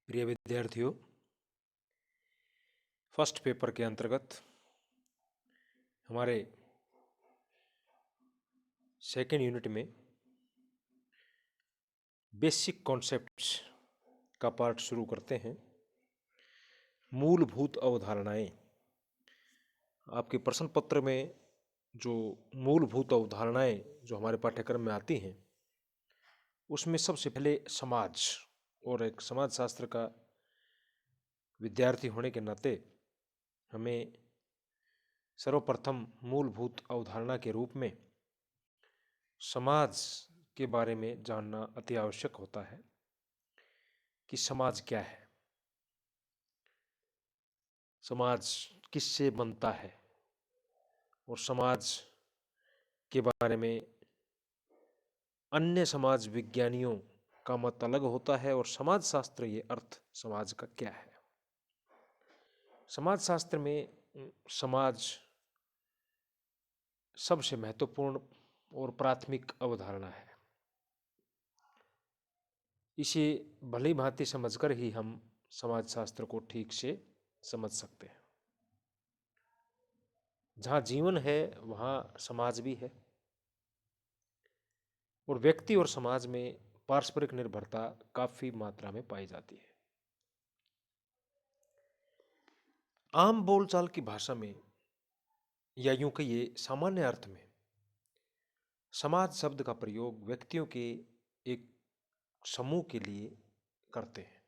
प्रिय विद्यार्थियों, first paper के अंतर्गत हमारे सेकेंड यूनिट में बेसिक कॉन्सेप्ट्स का पार्ट शुरू करते हैं। मूलभूत अवधारणाएं। आपके प्रश्न पत्र में जो मूलभूत अवधारणाएं जो हमारे पाठ्यक्रम में आती हैं, उसमें सबसे पहले समाज, और एक समाज शास्त्र का विद्यार्थी होने के नाते हमें सर्वप्रथम मूलभूत अवधारणा के रूप में समाज के बारे में जानना अति आवश्यक होता है कि समाज क्या है, समाज किससे बनता है, और समाज के बारे में अन्य समाज विज्ञानियों का मत अलग होता है, और समाज शास्त्र ये अर्थ समाज का क्या है। समाज शास्त्र में समाज सबसे महत्वपूर्ण और प्राथमिक अवधारणा है। इसे भली भांति समझकर ही हम समाज शास्त्र को ठीक से समझ सकते हैं। जहाँ जीवन है वहाँ समाज भी है, और व्यक्ति और समाज में पारस्परिक निर्भरता काफी मात्रा में पाई जाती है। आम बोलचाल की भाषा में, या यूं कहिए सामान्य अर्थ में, समाज शब्द का प्रयोग व्यक्तियों के एक समूह के लिए करते हैं।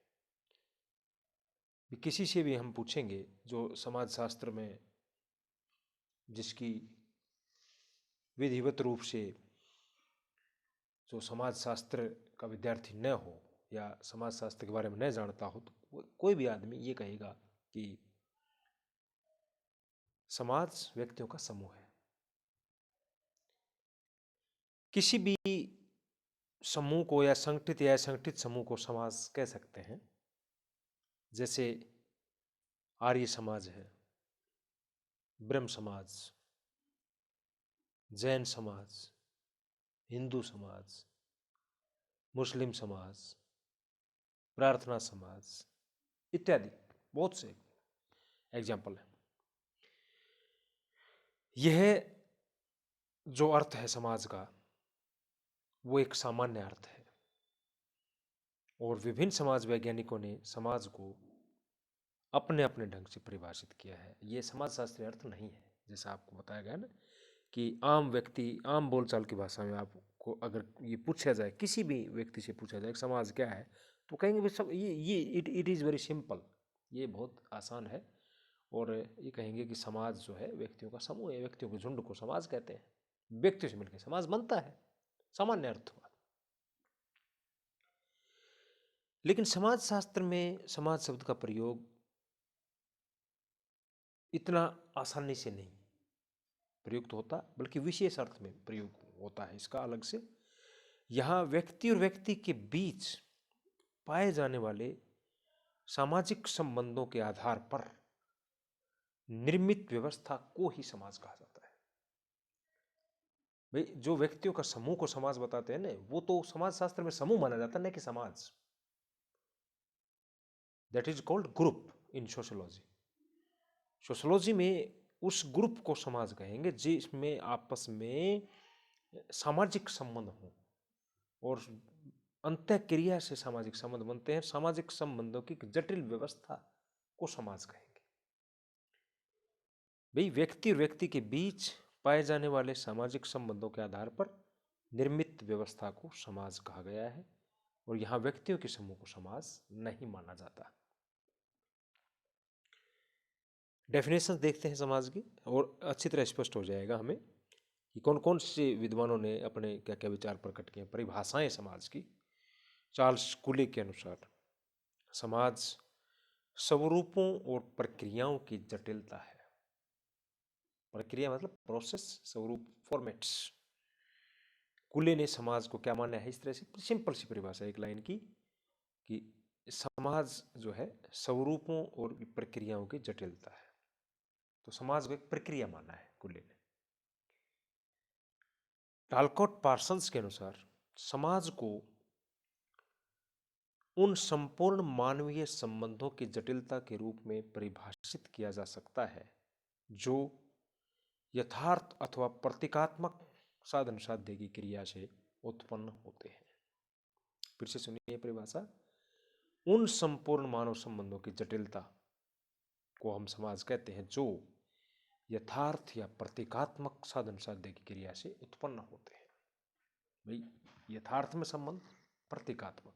किसी से भी हम पूछेंगे जो समाज शास्त्र में जिसकी विधिवत रूप से जो समाज शास्त्र का विद्यार्थी न हो या समाज शास्त्र के बारे में न जानता हो, तो कोई भी आदमी ये कहेगा कि समाज व्यक्तियों का समूह है। किसी भी समूह को या संगठित या असंगठित समूह को समाज कह सकते हैं। जैसे आर्य समाज है, ब्रह्म समाज, जैन समाज, हिंदू समाज, मुस्लिम समाज, प्रार्थना समाज इत्यादि बहुत से एग्जाम्पल हैं। यह जो अर्थ है समाज का, वो एक सामान्य अर्थ है, और विभिन्न समाज वैज्ञानिकों ने समाज को अपने अपने ढंग से परिभाषित किया है। ये समाज शास्त्रीय अर्थ नहीं है। जैसा आपको बताया गया ना कि आम व्यक्ति, आम बोलचाल की भाषा में आपको अगर ये पूछा जाए, किसी भी व्यक्ति से पूछा जाए समाज क्या है, तो कहेंगे भी सब ये इट इज़ वेरी सिंपल, ये बहुत आसान है। और ये कहेंगे कि समाज जो है व्यक्तियों का समूह है, व्यक्तियों के झुंड को समाज कहते हैं। व्यक्तियों से मिलकर समाज बनता है, सामान्य अर्थ हुआ। लेकिन समाज शास्त्र में समाज शब्द का प्रयोग इतना आसानी से नहीं प्रयुक्त होता, बल्कि विशेष अर्थ में प्रयोग होता है इसका अलग से। यहाँ व्यक्ति और व्यक्ति के बीच पाए जाने वाले सामाजिक संबंधों के आधार पर निर्मित व्यवस्था को ही समाज कहा जाता है। भाई, जो व्यक्तियों का समूह को समाज बताते हैं ना, वो तो समाज शास्त्र में समूह माना जाता है, न कि समाज। That is called group in sociology. Sociology में उस ग्रुप को समाज कहेंगे जिसमें आपस में सामाजिक संबंध हो, और अंतःक्रिया से सामाजिक संबंध बनते हैं। सामाजिक संबंधों की जटिल व्यवस्था को समाज कहेंगे। भाई, व्यक्ति और व्यक्ति के बीच पाए जाने वाले सामाजिक संबंधों के आधार पर निर्मित व्यवस्था को समाज कहा गया है, और यहां व्यक्तियों के समूह को समाज नहीं माना जाता। डेफिनेशन देखते हैं समाज की, और अच्छी तरह स्पष्ट हो जाएगा हमें कि कौन कौन से विद्वानों ने अपने क्या क्या विचार प्रकट किए। परिभाषाएं समाज की। चार्ल्स कूले के अनुसार समाज स्वरूपों और प्रक्रियाओं की जटिलता है। प्रक्रिया मतलब प्रोसेस, स्वरूप फॉर्मेट्स। कूले ने समाज को क्या माना है, इस तरह से सिंपल सी परिभाषा एक लाइन की, कि समाज जो है स्वरूपों और प्रक्रियाओं की जटिलता है। तो समाज को एक प्रक्रिया माना है कूले ने। टालकॉट पार्सन्स के अनुसार समाज को उन संपूर्ण मानवीय संबंधों की जटिलता के रूप में परिभाषित किया जा सकता है जो यथार्थ अथवा प्रतीकात्मक साधन साध्य की क्रिया से उत्पन्न होते हैं। फिर से सुनिए परिभाषा। उन संपूर्ण मानव संबंधों की जटिलता को हम समाज कहते हैं जो यथार्थ या प्रतीकात्मक साधन साध्य की क्रिया से उत्पन्न होते हैं। भाई यथार्थ में संबंध, प्रतीकात्मक,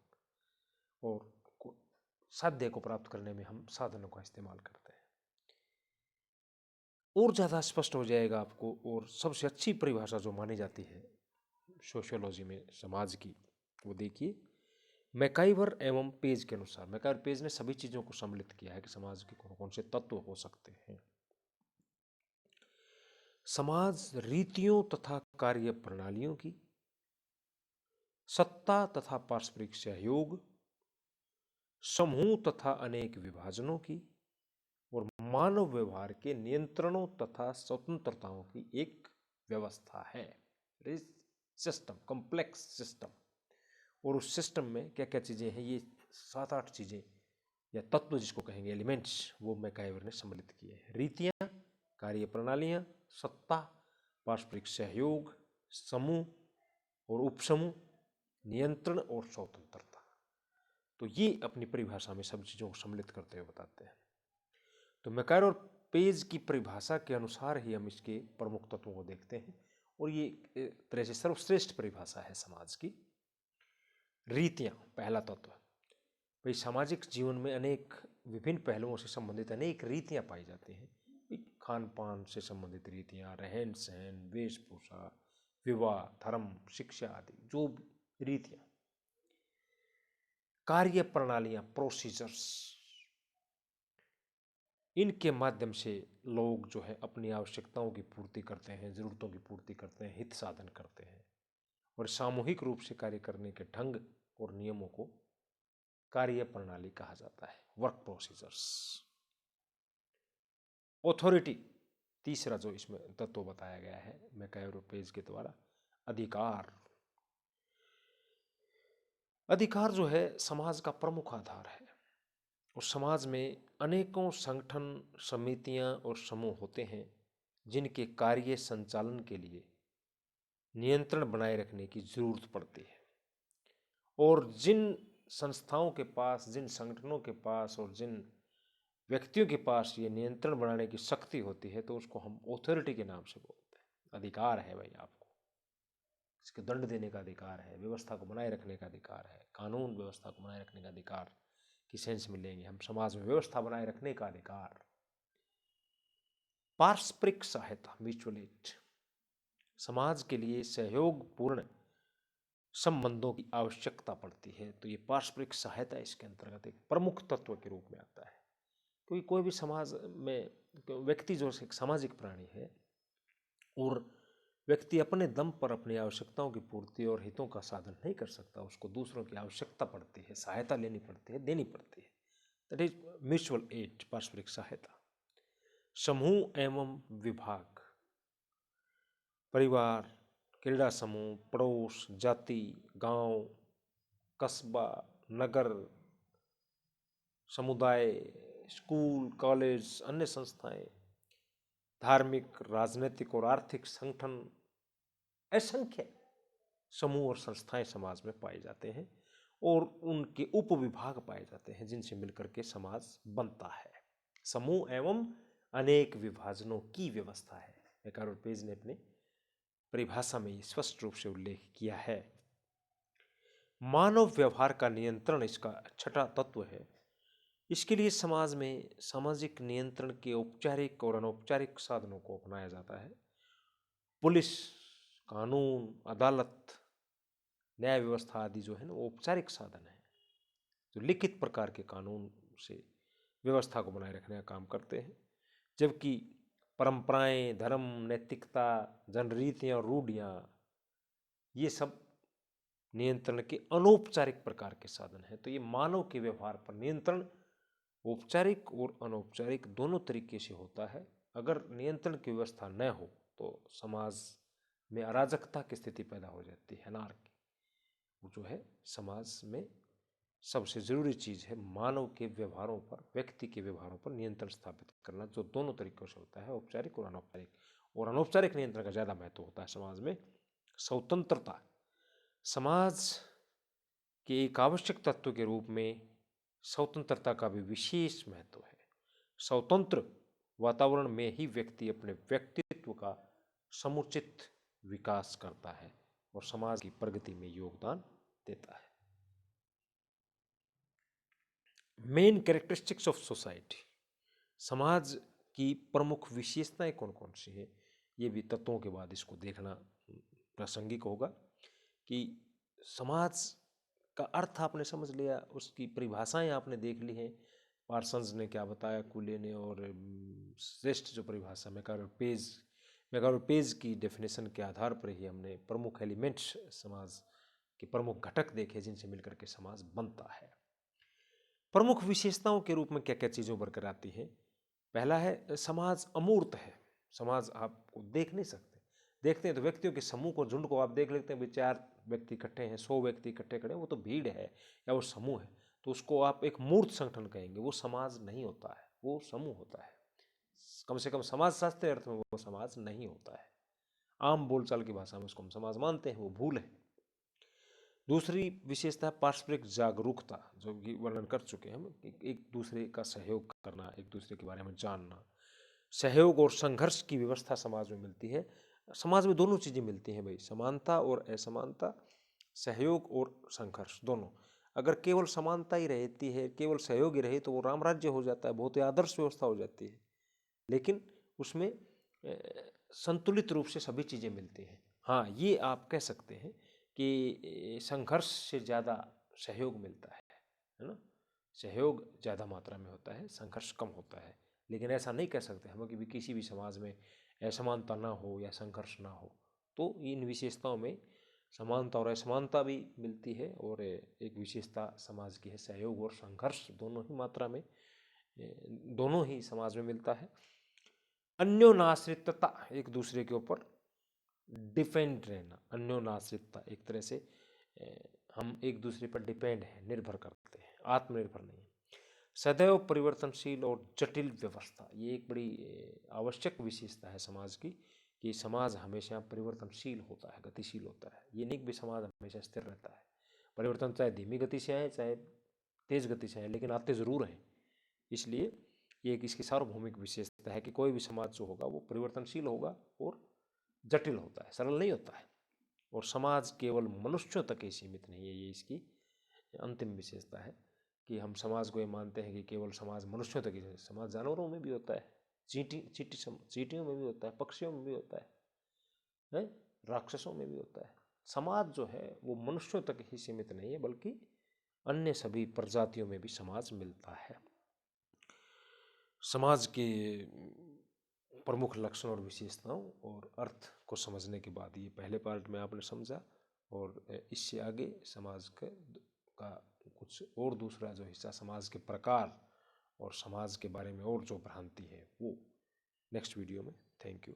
और साध्य को प्राप्त करने में हम साधनों का इस्तेमाल करते हैं। और ज़्यादा स्पष्ट हो जाएगा आपको, और सबसे अच्छी परिभाषा जो मानी जाती है सोशियोलॉजी में समाज की, वो देखिए मैकाइवर एवं पेज के अनुसार। मैकाइवर पेज ने सभी चीज़ों को सम्मिलित किया है कि समाज के कौन कौन से तत्व हो सकते हैं। समाज रीतियों तथा कार्य प्रणालियों की, सत्ता तथा पारस्परिक सहयोग, समूह तथा अनेक विभाजनों की, और मानव व्यवहार के नियंत्रणों तथा स्वतंत्रताओं की एक व्यवस्था है। System, complex system. और उस सिस्टम में क्या क्या चीज़ें हैं, ये 7-8 चीज़ें या तत्व जिसको कहेंगे, एलिमेंट्स, वो मैकाइवर ने सम्मिलित किए हैं। रीतियाँ, कार्य प्रणालियाँ, सत्ता, पारस्परिक सहयोग, समूह और उपसमूह, नियंत्रण और स्वतंत्रता। तो ये अपनी परिभाषा में सब चीज़ों को सम्मिलित करते हुए बताते हैं। तो मैकाइवर और पेज की परिभाषा के अनुसार ही हम इसके प्रमुख तत्वों को देखते हैं, और ये एक तरह से सर्वश्रेष्ठ परिभाषा है समाज की। रीतियाँ, पहला तत्व। भाई सामाजिक जीवन में अनेक विभिन्न पहलुओं से संबंधित अनेक रीतियाँ पाई जाती हैं। खान पान से संबंधित रीतियाँ, रहन सहन, वेशभूषा, विवाह, धर्म, शिक्षा आदि जो रीतियाँ। कार्य प्रणालियाँ, प्रोसीजर्स, इनके माध्यम से लोग जो है अपनी आवश्यकताओं की पूर्ति करते हैं, ज़रूरतों की पूर्ति करते हैं, हित साधन करते हैं। और सामूहिक रूप से कार्य करने के ढंग और नियमों को कार्य प्रणाली कहा जाता है, वर्क प्रोसीजर्स। ऑथोरिटी, तीसरा जो इसमें तत्व बताया गया है मैकाइवर और पेज के द्वारा, अधिकार। अधिकार जो है समाज का प्रमुख आधार है, और समाज में अनेकों संगठन, समितियां और समूह होते हैं जिनके कार्य संचालन के लिए नियंत्रण बनाए रखने की जरूरत पड़ती है। और जिन संस्थाओं के पास, जिन संगठनों के पास और जिन व्यक्तियों के पास ये नियंत्रण बनाने की शक्ति होती है, तो उसको हम ऑथोरिटी के नाम से बोलते हैं। अधिकार है भाई आपको, इसके दंड देने का अधिकार है, व्यवस्था को बनाए रखने का अधिकार है, कानून व्यवस्था को बनाए रखने का अधिकार की सेंस में लेंगे हम, समाज में व्यवस्था बनाए रखने का अधिकार। पारस्परिक सहायता, म्यूचुअल एड, समाज के लिए सहयोगपूर्ण संबंधों की आवश्यकता पड़ती है, तो ये पारस्परिक सहायता इसके अंतर्गत एक प्रमुख तत्व के रूप में आता है। क्योंकि कोई भी समाज में व्यक्ति जो एक सामाजिक प्राणी है, और व्यक्ति अपने दम पर अपनी आवश्यकताओं की पूर्ति और हितों का साधन नहीं कर सकता, उसको दूसरों की आवश्यकता पड़ती है, सहायता लेनी पड़ती है, देनी पड़ती है। दैट इज म्यूचुअल एड, पारस्परिक सहायता। समूह एवं विभाग, परिवार, क्रीड़ा समूह, पड़ोस, जाति, गांव, कस्बा, नगर, समुदाय, स्कूल, कॉलेज, अन्य संस्थाएं, धार्मिक, राजनीतिक और आर्थिक संगठन, असंख्य समूह और संस्थाएं समाज में पाए जाते हैं, और उनके उपविभाग पाए जाते हैं जिनसे मिलकर के समाज बनता है। समूह एवं अनेक विभाजनों की व्यवस्था है। मैकाइवर और पेज ने अपने परिभाषा में स्पष्ट रूप से उल्लेख किया है। मानव व्यवहार का नियंत्रण इसका छठा तत्व है। इसके लिए समाज में सामाजिक नियंत्रण के औपचारिक और अनौपचारिक साधनों को अपनाया जाता है। पुलिस, कानून, अदालत, न्याय व्यवस्था आदि जो है ना, वो औपचारिक साधन है जो लिखित प्रकार के कानून से व्यवस्था को बनाए रखने का काम करते हैं, जबकि परंपराएं, धर्म, नैतिकता, जनरीतियाँ और रूढ़ियाँ, ये सब नियंत्रण के अनौपचारिक प्रकार के साधन हैं। तो ये मानव के व्यवहार पर नियंत्रण औपचारिक और अनौपचारिक दोनों तरीके से होता है। अगर नियंत्रण की व्यवस्था न हो तो समाज में अराजकता की स्थिति पैदा हो जाती है, अनार्की, वो जो है समाज में सबसे ज़रूरी चीज़ है मानव के व्यवहारों पर, व्यक्ति के व्यवहारों पर नियंत्रण स्थापित करना, जो दोनों तरीकों से होता है, औपचारिक और अनौपचारिक। और अनौपचारिक नियंत्रण का ज़्यादा महत्व होता है समाज में। स्वतंत्रता समाज के एक आवश्यक तत्व के रूप में स्वतंत्रता का भी विशेष महत्व है। स्वतंत्र वातावरण में ही व्यक्ति अपने व्यक्तित्व का समुचित विकास करता है और समाज की प्रगति में योगदान देता है। मेन कैरेक्टरिस्टिक्स ऑफ सोसाइटी, समाज की प्रमुख विशेषताएं कौन कौन सी है, ये भी तत्वों के बाद इसको देखना प्रासंगिक होगा। कि समाज का अर्थ आपने समझ लिया, उसकी परिभाषाएं आपने देख ली हैं, पार्सन्स ने क्या बताया, कूले ने, और श्रेष्ठ जो परिभाषा मैकारोपेज की डेफिनेशन के आधार पर ही हमने प्रमुख एलिमेंट्स, समाज के प्रमुख घटक देखे जिनसे मिलकर के समाज बनता है। प्रमुख विशेषताओं के रूप में क्या क्या चीज़ों बरकरार आती है। पहला है समाज अमूर्त है। समाज आपको देख नहीं सकते, देखते हैं तो व्यक्तियों के समूह को, झुंड को आप देख लेते हैं, 4 व्यक्ति इकट्ठे हैं, 100 व्यक्ति इकट्ठे खड़े हैं, वो तो भीड़ है या वो समूह है, तो उसको आप एक मूर्त संगठन कहेंगे, वो समाज नहीं होता है, वो समूह होता है। कम से कम समाज शास्त्रीय अर्थ में वो समाज नहीं होता है। आम बोलचाल की भाषा में उसको हम समाज मानते हैं, वो भूल है। दूसरी विशेषता है पारस्परिक जागरूकता, जो कि वर्णन कर चुके हैं हम, एक दूसरे का सहयोग करना, एक दूसरे के बारे में जानना। सहयोग और संघर्ष की व्यवस्था समाज में मिलती है। समाज में दोनों चीज़ें मिलती हैं भाई, समानता और असमानता, सहयोग और संघर्ष दोनों। अगर केवल समानता ही रहती है, केवल सहयोग ही रहे, तो वो राम राज्य हो जाता है, बहुत ही आदर्श व्यवस्था हो जाती है। लेकिन उसमें संतुलित रूप से सभी चीज़ें मिलती हैं। हाँ, ये आप कह सकते हैं कि संघर्ष से ज़्यादा सहयोग मिलता है ना। सहयोग ज़्यादा मात्रा में होता है, संघर्ष कम होता है। लेकिन ऐसा नहीं कह सकते हम कि भी किसी भी समाज में असमानता ना हो या संघर्ष ना हो। तो इन विशेषताओं में समानता और असमानता भी मिलती है, और एक विशेषता समाज की है सहयोग और संघर्ष, दोनों ही मात्रा में, दोनों ही समाज में मिलता है। अन्योनाश्रितता, एक दूसरे के ऊपर डिपेंड रहना, अन्योनाश्रितता, एक तरह से हम एक दूसरे पर डिपेंड है, निर्भर करते हैं, आत्मनिर्भर नहीं। सदैव परिवर्तनशील और जटिल व्यवस्था, ये एक बड़ी आवश्यक विशेषता है समाज की, कि समाज हमेशा परिवर्तनशील होता है, गतिशील होता है। ये नहीं कि समाज हमेशा स्थिर रहता है, परिवर्तन चाहे धीमी गति से आए चाहे तेज गति से आए, लेकिन आते ज़रूर हैं। इसलिए ये एक इसकी सार्वभौमिक विशेषता है कि कोई भी समाज जो होगा वो परिवर्तनशील होगा और जटिल होता है, सरल नहीं होता है। और समाज केवल मनुष्यों तक ही सीमित नहीं है, ये इसकी अंतिम विशेषता है, कि हम समाज को ये मानते हैं कि केवल समाज मनुष्यों तक ही, समाज जानवरों में भी होता है, चींटियों में भी होता है, पक्षियों में भी होता है, राक्षसों में भी होता है। समाज जो है वो मनुष्यों तक ही सीमित नहीं है, बल्कि अन्य सभी प्रजातियों में भी समाज मिलता है। समाज के प्रमुख लक्षण और विशेषताओं और अर्थ को समझने के बाद, ये पहले पार्ट में आपने समझा, और इससे आगे समाज का कुछ और दूसरा जो हिस्सा, समाज के प्रकार और समाज के बारे में और जो भ्रांति है, वो नेक्स्ट वीडियो में। Thank you.